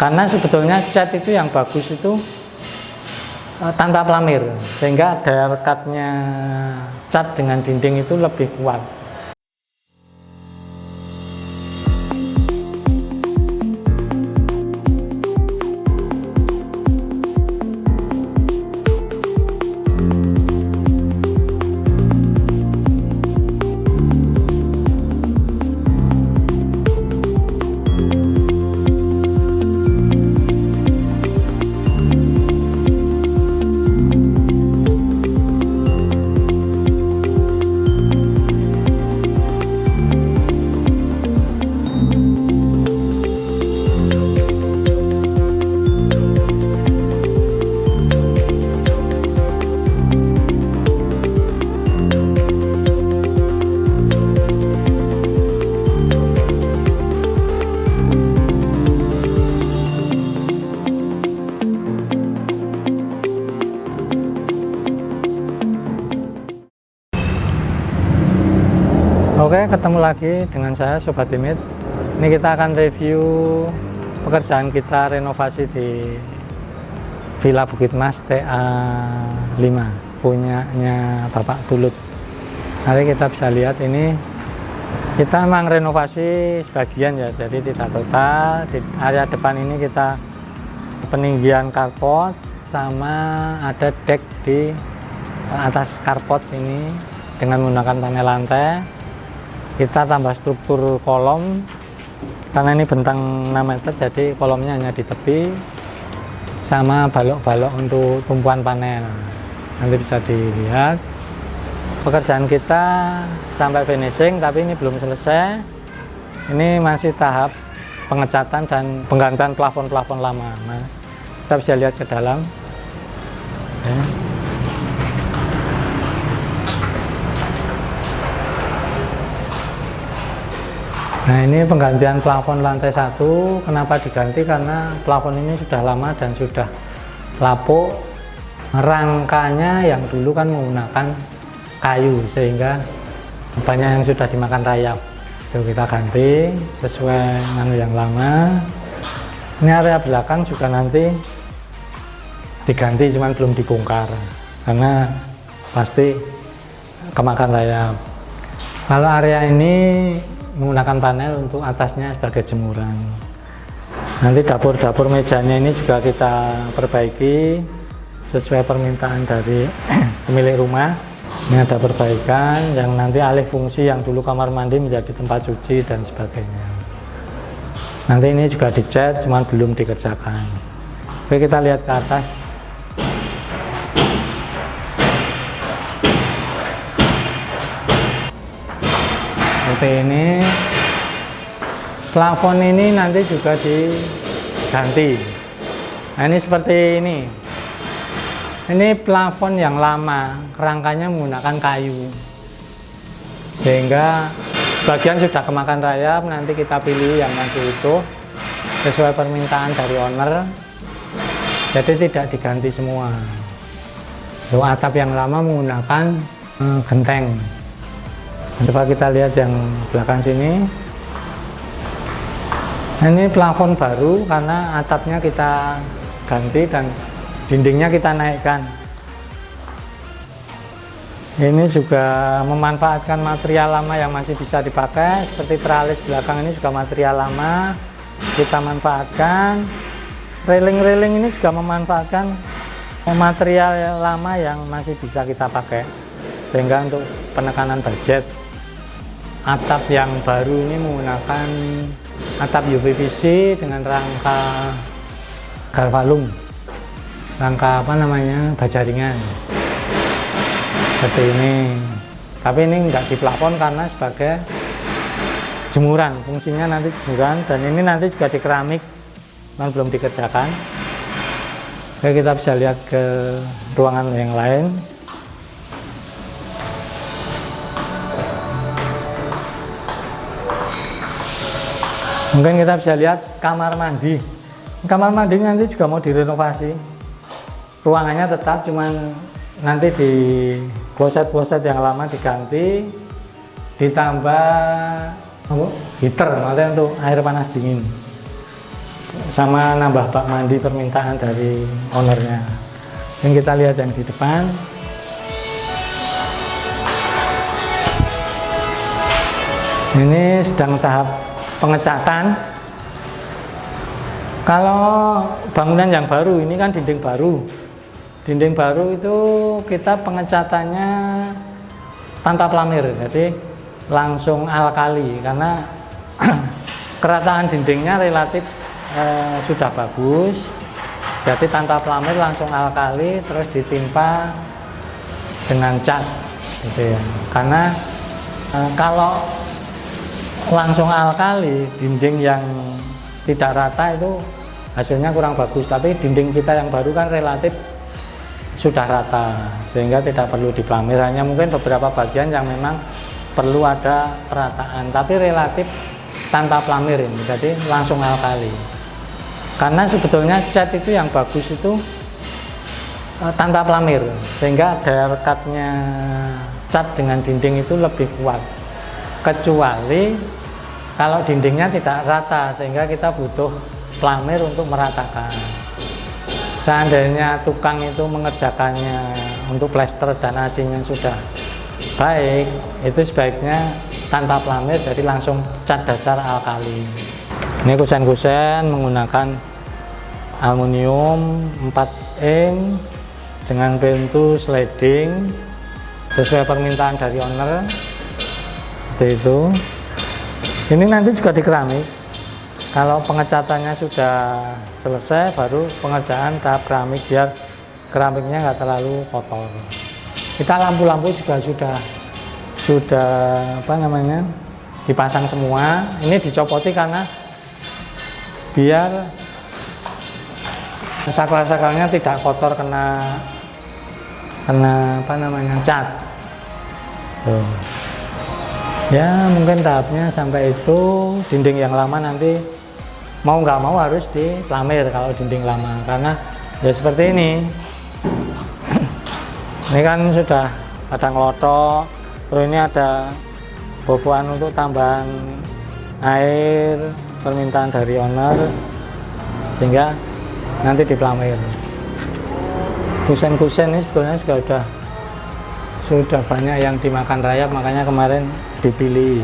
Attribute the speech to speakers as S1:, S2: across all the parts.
S1: Karena sebetulnya cat itu yang bagus itu tanpa pelamir, sehingga daya rekatnya cat dengan dinding itu lebih kuat. Oke, ketemu lagi dengan saya Sobat Imit. Ini kita akan review pekerjaan kita renovasi di Villa Bukit Mas TA5 punyanya Bapak Tulut. Nanti kita bisa lihat ini kita memang renovasi sebagian ya, jadi tidak total. Di area depan ini kita peninggian carport sama ada deck di atas carport ini dengan menggunakan panel lantai. Kita tambah struktur kolom karena ini bentang 6 meter, jadi kolomnya hanya di tepi sama balok-balok untuk tumpuan panel. Nanti bisa dilihat pekerjaan kita sampai finishing, tapi ini belum selesai. Ini masih tahap pengecatan dan penggantian plafon-plafon lama. Nah, kita bisa lihat ke dalam ya. Nah, ini penggantian plafon lantai 1. Kenapa diganti? Karena plafon ini sudah lama dan sudah lapuk. Rangkanya yang dulu kan menggunakan kayu, sehingga banyak yang sudah dimakan rayap. Itu kita ganti sesuai dengan yang lama. Ini area belakang juga nanti diganti, cuman belum dibongkar karena pasti kemakan rayap. Kalau area ini menggunakan panel untuk atasnya sebagai jemuran. Nanti dapur-dapur mejanya ini juga kita perbaiki sesuai permintaan dari pemilik rumah. Ini ada perbaikan yang nanti alih fungsi yang dulu kamar mandi menjadi tempat cuci dan sebagainya. Nanti ini juga dicat, cuman belum dikerjakan. Oke, kita lihat ke atas. Seperti ini, plafon ini nanti juga diganti. Nah, ini seperti ini. Ini plafon yang lama, kerangkanya menggunakan kayu, sehingga sebagian sudah kemakan rayap. Nanti kita pilih yang masih utuh sesuai permintaan dari owner, jadi tidak diganti semua. Untuk atap yang lama menggunakan genteng. Coba kita lihat yang belakang sini. Ini plafon baru karena atapnya kita ganti dan dindingnya kita naikkan. Ini juga memanfaatkan material lama yang masih bisa dipakai, seperti teralis belakang ini juga material lama kita manfaatkan. Railing-railing ini juga memanfaatkan material lama yang masih bisa kita pakai, sehingga untuk penekanan budget. Atap yang baru ini menggunakan atap UPVC dengan rangka galvalum, rangka apa namanya, baja ringan seperti ini. Tapi ini enggak di plafon karena sebagai jemuran, fungsinya nanti jemuran. Dan ini nanti juga di keramik, memang belum dikerjakan. Oke, kita bisa lihat ke ruangan yang lain. Mungkin kita bisa lihat kamar mandi. Kamar mandi nanti juga mau direnovasi. Ruangannya tetap, cuman nanti di kloset-kloset yang lama diganti, ditambah heater, maksudnya untuk air panas dingin. sama nambah bak mandi permintaan dari ownernya. Ini kita lihat yang di depan. Ini sedang tahap pengecatan. Kalau bangunan yang baru, ini kan dinding baru. Dinding baru itu kita pengecatannya tanpa pelamir, jadi langsung alkali karena kerataan dindingnya relatif sudah bagus, jadi tanpa pelamir langsung alkali terus ditimpa dengan cat gitu ya. Karena kalau langsung alkali dinding yang tidak rata itu hasilnya kurang bagus, tapi dinding kita yang baru kan relatif sudah rata sehingga tidak perlu dipelamir, hanya mungkin beberapa bagian yang memang perlu ada perataan, tapi relatif tanpa pelamir ini, jadi langsung alkali. Karena sebetulnya cat itu yang bagus itu tanpa pelamir, sehingga daya rekatnya cat dengan dinding itu lebih kuat, kecuali kalau dindingnya tidak rata sehingga kita butuh pelamir untuk meratakan. Seandainya tukang itu mengerjakannya untuk plester dan acinya sudah baik, itu sebaiknya tanpa pelamir, jadi langsung cat dasar alkali. Ini kusen-kusen menggunakan aluminium 4 in dengan pintu sliding sesuai permintaan dari owner. Seperti itu. Ini nanti juga di keramik. Kalau pengecatannya sudah selesai, baru pengerjaan tahap keramik biar keramiknya nggak terlalu kotor. Kita lampu-lampu juga sudah apa namanya dipasang semua. Ini dicopoti karena biar saklar-saklarnya tidak kotor kena apa namanya cat. Tuh. Ya mungkin tahapnya sampai itu. Dinding yang lama nanti mau nggak mau harus dipelamir kalau dinding lama, karena ya seperti ini. Ini kan sudah ada ngelotok, terus ini ada boboan untuk tambahan air permintaan dari owner, sehingga nanti dipelamir. Kusen-kusen ini sebetulnya sudah banyak yang dimakan rayap, makanya kemarin dipilih.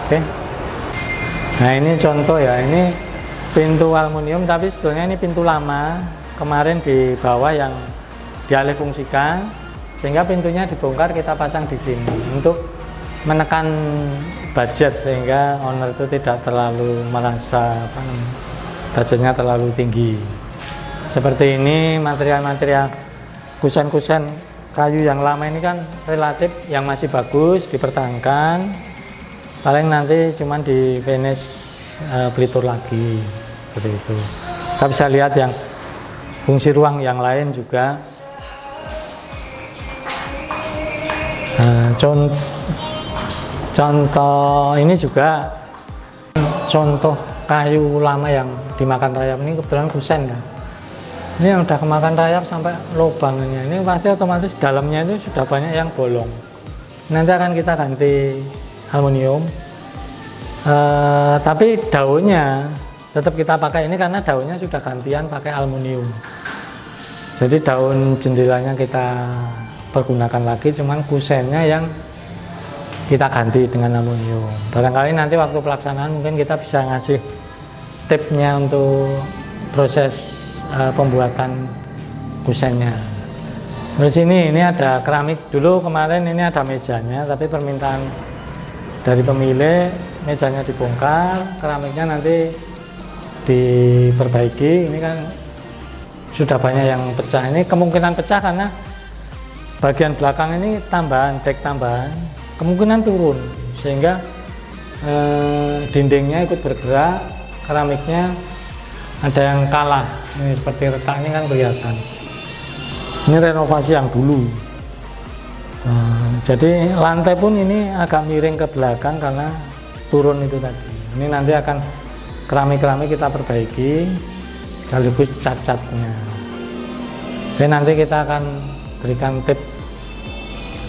S1: Oke. Nah ini contoh ya, ini pintu aluminium tapi sebetulnya ini pintu lama, kemarin di bawah yang dialih fungsikan, sehingga pintunya dibongkar kita pasang di sini untuk menekan budget, sehingga owner itu tidak terlalu merasa budgetnya terlalu tinggi. Seperti ini material-material kusen-kusen kayu yang lama ini kan relatif yang masih bagus dipertahankan. Paling nanti cuman di finish pelitur lagi seperti itu. Kita bisa lihat yang fungsi ruang yang lain juga. Contoh ini juga contoh kayu lama yang dimakan rayap, ini kebetulan kusen ya. Ini yang udah kemakan rayap sampai lubangnya, ini pasti otomatis dalamnya itu sudah banyak yang bolong. Nanti akan kita ganti aluminium, tapi daunnya tetap kita pakai ini karena daunnya sudah gantian pakai aluminium. Jadi daun jendelanya kita pergunakan lagi, cuman kusennya yang kita ganti dengan aluminium. Barangkali nanti waktu pelaksanaan mungkin kita bisa ngasih tipsnya untuk proses pembuatan kusennya. Terus ini ada keramik dulu, kemarin ini ada mejanya, tapi permintaan dari pemilik mejanya dibongkar, keramiknya nanti diperbaiki. Ini kan sudah banyak yang pecah, ini kemungkinan pecah karena bagian belakang ini tambahan, dek tambahan, kemungkinan turun sehingga dindingnya ikut bergerak, keramiknya ada yang kalah. Ini seperti retak ini kan kelihatan. Ini renovasi yang dulu. Jadi lantai pun ini agak miring ke belakang karena turun itu tadi. Ini nanti akan keramik-keramik kita perbaiki sekaligus cat-catnya. Jadi nanti kita akan berikan tip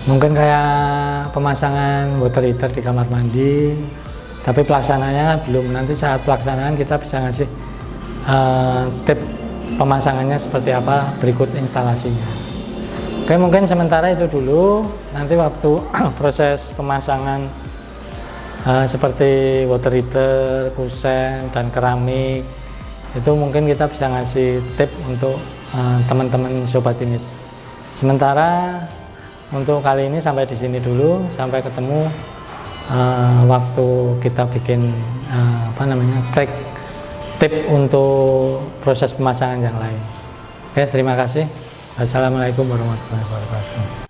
S1: mungkin kayak pemasangan water heater di kamar mandi, tapi pelaksanaannya belum. Nanti saat pelaksanaan kita bisa ngasih tip pemasangannya seperti apa, berikut instalasinya. Oke, mungkin sementara itu dulu. Nanti waktu proses pemasangan seperti water heater, kusen, dan keramik, itu mungkin kita bisa ngasih tip untuk teman-teman Sobat Imit. Sementara untuk kali ini sampai di sini dulu. Sampai ketemu waktu kita bikin tip untuk proses pemasangan yang lain. Oke, terima kasih. Assalamualaikum warahmatullahi wabarakatuh.